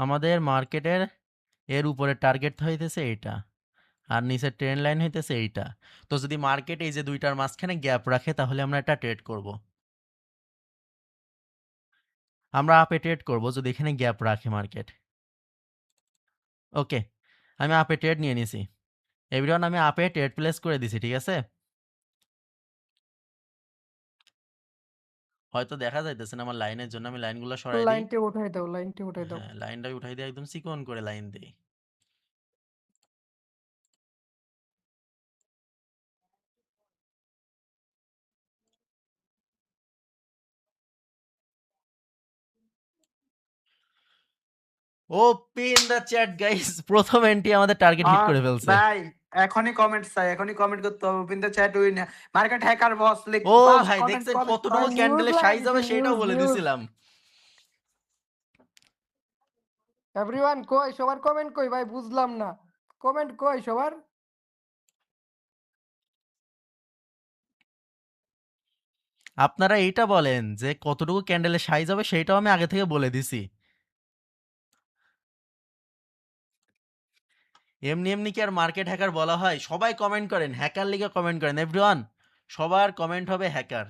আমাদের মার্কেটের এর উপরে টার্গেট হইতেছে এইটা, আর নিচের ট্রেন্ড লাইন হইতেছে এইটা। তো যদি মার্কেট এই যে দুইটার মাঝখানে গ্যাপ রাখে তাহলে আমরা এটা ট্রেড করব। আমরা আপে ট্রেড করব যদি এখানে গ্যাপ রাখে মার্কেট। ওকে, আমি আপে ট্রেড নিয়ে নিছি। এভরিওয়ান, আমি আপে ট্রেড প্লেস করে দিছি, ঠিক আছে? হয়তো দেখা যাইতেছে না আমার লাইনের জন্য, আমি লাইনগুলো সরাই দিই। লাইনটা উঠাই দাও, লাইনটা উঠাই দাও। হ্যাঁ, লাইনটা উঠাই দিয়ে একদম চিকন করে লাইন দিই। ওপেন দ্য চ্যাট গাইস, প্রথম এন্ট্রি আমাদের টার্গেট হিট করে ফেলছে। ভাই এখনই কমেন্ট চাই, এখনই কমেন্ট করতে হবে। Open the chat win market hacker boss লিখ ও ফাস্ট ভাই কমেন্ট দেখছেন কমেন্ট কতটুকু কমেন্ট। ক্যান্ডেলের সাইজ হবে সেটাও বলে নিউজ। দিছিলাম। এভরিওয়ান কই, সবার কমেন্ট কই ভাই, বুঝলাম না। কমেন্ট কই সবার? আপনারা এইটা বলেন যে কতটুকু ক্যান্ডেলের সাইজ হবে সেটাও আমি আগে থেকে বলে দিছি। এমনি এমনি কি আর মার্কেট হ্যাকার বলা হয়? সবাই কমেন্ট করেন, হ্যাকার লিগে কমেন্ট করেন এভরিওয়ান। সবার কমেন্ট হবে হ্যাকার।